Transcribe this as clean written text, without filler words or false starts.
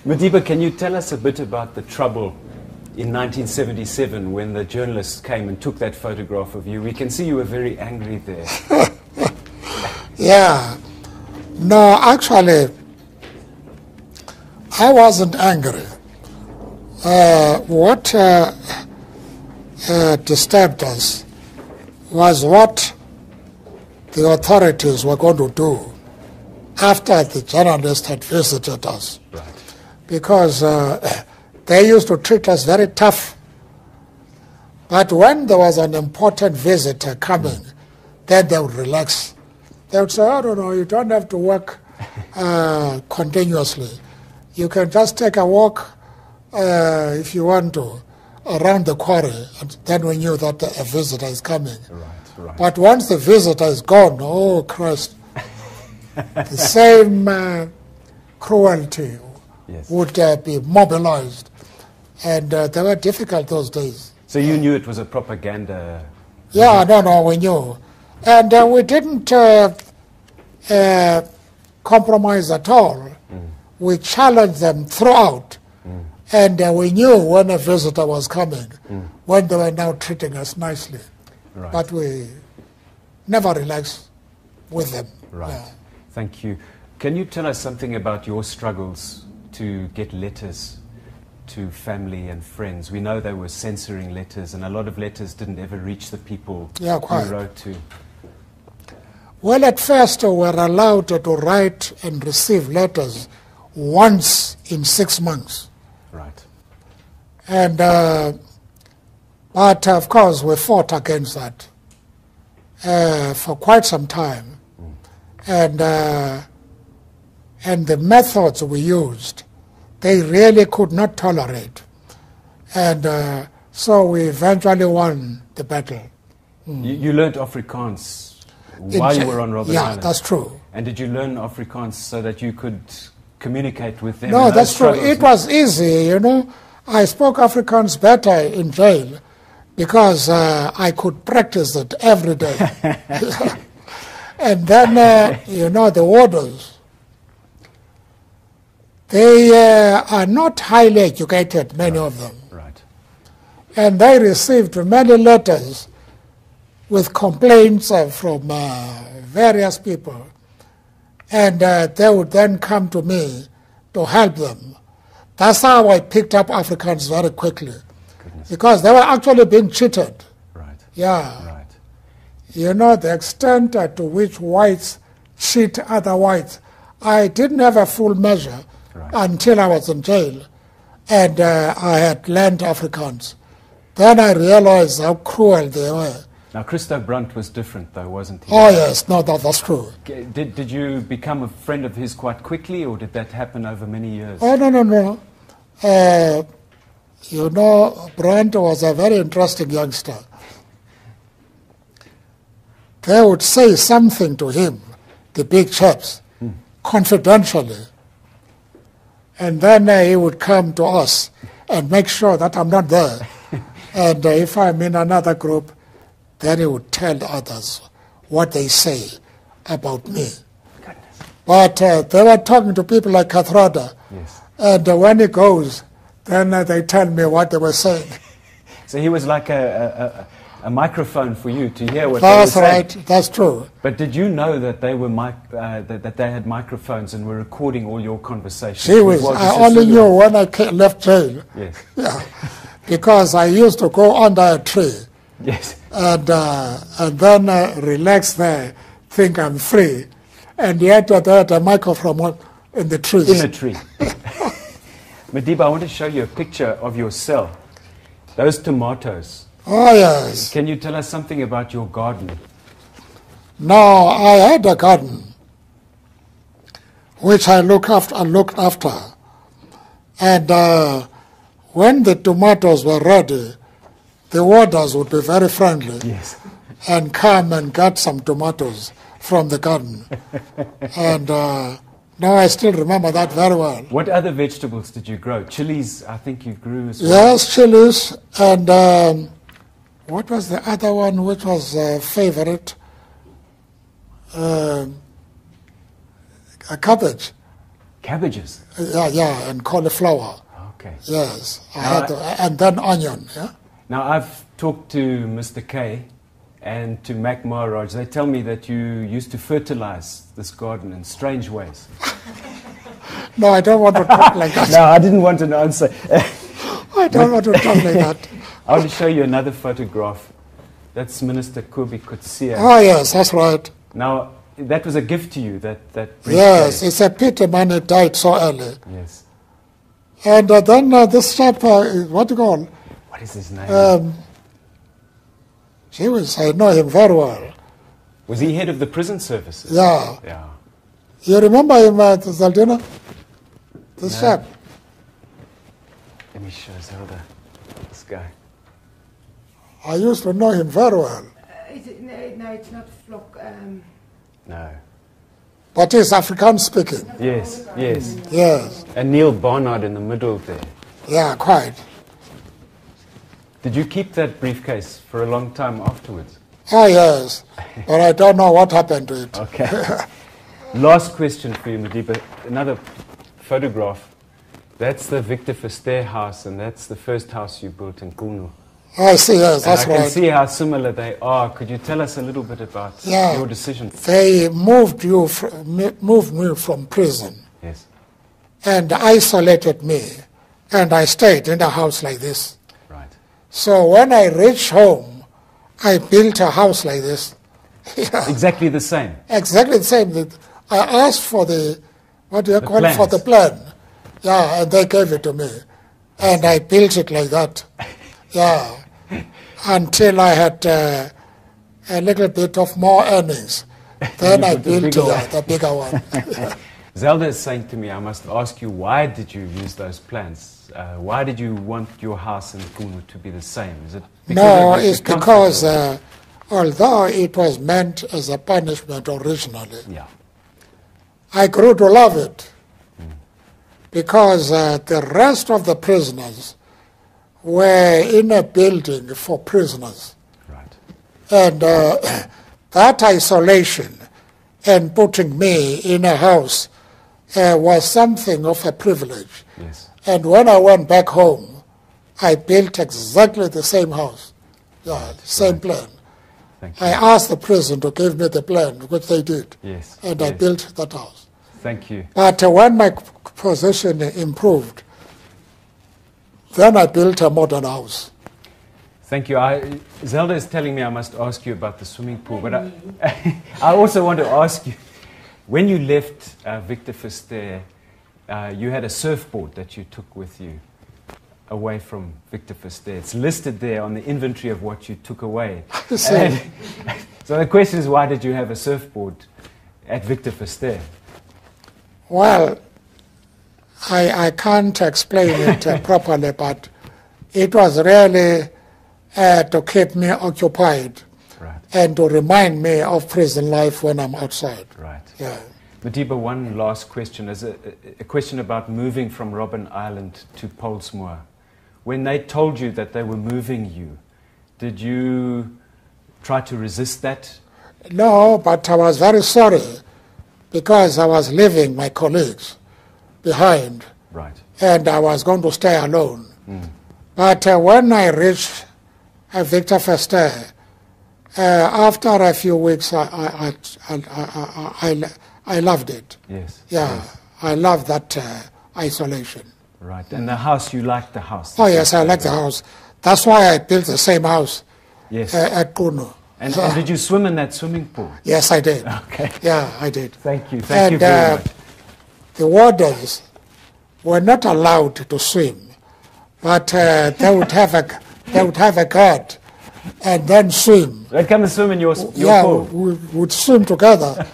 Madiba, can you tell us a bit about the trouble in 1977 when the journalists came and took that photograph of you? We can see you were very angry there. Yeah. No, actually, I wasn't angry. What disturbed us was what the authorities were going to do after the journalists had visited us. Right. Because they used to treat us very tough. But when there was an important visitor coming, then they would relax. They would say, oh, no, you don't have to work continuously. You can just take a walk if you want to around the quarry, and then we knew that a visitor is coming. Right. But once the visitor is gone, oh Christ, the same cruelty would be mobilized. And they were difficult those days. So you knew it was a propaganda? Yeah, no, we knew. And we didn't compromise at all. We challenged them throughout. And we knew when a visitor was coming, when they were now treating us nicely. Right. But we never relaxed with them. Right. Yeah. Thank you. Can you tell us something about your struggles to get letters to family and friends? We know they were censoring letters, and a lot of letters didn't ever reach the people Yeah, quite. who wrote to. Well, at first we were allowed to write and receive letters once in 6 months. Right. And, but of course we fought against that for quite some time. And the methods we used, they really could not tolerate. And so we eventually won the battle. You learned Afrikaans while you were on Robben Yeah, Island? that's true. And did you learn Afrikaans so that you could communicate with them? No, in that's those true. It was easy, you know. I spoke Afrikaans better in jail because I could practice it every day. And then, you know, the warders, they are not highly educated, many of them. Right. And they received many letters with complaints from various people. And they would then come to me to help them. That's how I picked up Afrikaans very quickly. Goodness. Because they were actually being cheated. Right. Yeah. Right. You know, the extent to which whites cheat other whites. I didn't have a full measure until I was in jail. And I had learned Afrikaans. Then I realized how cruel they were. Now, Christo Brunt was different, though, wasn't he? Oh, yes. No, that's true. Did you become a friend of his quite quickly, or did that happen over many years? Oh, no. You know, Brunt was a very interesting youngster. They would say something to him, the big chaps, confidentially. And then he would come to us and make sure that I'm not there. And if I'm in another group, then he would tell others what they say about me. Goodness. But they were talking to people like Kathrada. Yes. And when he goes, then they tell me what they were saying. So he was like a microphone for you to hear what they were That's saying. right. That's true. But did you know that they were that they had microphones and were recording all your conversations? She was. I only knew when I left jail. Yes. Yeah. Because I used to go under a tree. Yes. And then relax there, think I'm free. And yet they had a microphone in the trees. In a tree. Madiba, I want to show you a picture of your cell. Those tomatoes. Oh, yes. Can you tell us something about your garden? No, I had a garden, which I looked after. And when the tomatoes were ready, the warders would be very friendly. Yes. And come and get some tomatoes from the garden. And now I still remember that very well. What other vegetables did you grow? Chilies, I think you grew as well. Yes, chilies. And what was the other one which was a favorite? A cabbage. Cabbages? Yeah, and cauliflower. Okay. Yes, Now and then onion. Yeah. Now, I've talked to Mr. K and to Mac Maharaj. They tell me that you used to fertilize this garden in strange ways. No, I don't want to talk like that. No, I didn't want an answer. I don't want to talk like that. I want to show you another photograph. That's Minister Kobi Kutsia. Oh, yes, that's right. Now, that was a gift to you, that briefcase. Yes, it's a pity man died so early. Yes. And then this chap, what do you call? What is his name? I know him very well. Was he head of the prison services? Yeah. Yeah. You remember him, Zaldina? This chap? Let me show Zelda. This guy. I used to know him very well. No, it's not Flock. No. But he's Afrikaans speaking. Yes, yes. Yes. And Neil Barnard in the middle there. Yeah, quite. Did you keep that briefcase for a long time afterwards? Oh, yes. But I don't know what happened to it. Okay. Last question for you, Madiba. Another photograph. That's the Victor Verster house, and that's the first house you built in Kunu. I see, yes, that's and I right. can see how similar they are. Could you tell us a little bit about your decision? They moved me from prison Yes. and isolated me, and I stayed in a house like this. Right. So when I reached home, I built a house like this. Yeah. Exactly the same. Exactly the same. I asked for the, what do you call it, for the plans. plan. Yeah, and they gave it to me. And I built it like that. Yeah. Until I had a little bit of more earnings. Then I built the bigger one. Zelda is saying to me, I must ask you, why did you use those plans? Why did you want your house in Kunu to be the same? Is it No, it's because although it was meant as a punishment originally, yeah. I grew to love it. Because the rest of the prisoners were in a building for prisoners. Right. And that isolation and putting me in a house was something of a privilege. Yes. And when I went back home, I built exactly the same house. Yeah, Right, same right. plan. Thank you. I asked the prison to give me the plan, which they did. Yes. And I yes. built that house. Thank you. But when my position improved, then I built a modern house. Thank you. Zelda is telling me I must ask you about the swimming pool, but I also want to ask you, when you left Victor Verster, you had a surfboard that you took with you away from Victor Verster. It's listed there on the inventory of what you took away. So the question is, why did you have a surfboard at Victor Verster? Well, I can't explain it properly, but it was really to keep me occupied. Right. And to remind me of prison life when I'm outside. Right. Yeah. Madiba, one last question. As a question about moving from Robben Island to Pollsmoor. When they told you that they were moving you, did you try to resist that? No, but I was very sorry because I was leaving my colleagues behind. Right. And I was going to stay alone. But when I reached Victor Verster, after a few weeks, I loved it. Yes. Yeah, Yes. I love that isolation. Right. And the house, you liked the house? Oh, yes, I like the house. That's why I built the same house Yes. at Kunu. And did you swim in that swimming pool? Yes, I did. Okay. Yeah, I did. Thank you. Thank you And very much. the wardens were not allowed to swim, but they would have a guard and then swim. They'd come and swim in your Yeah, pool. we would swim together.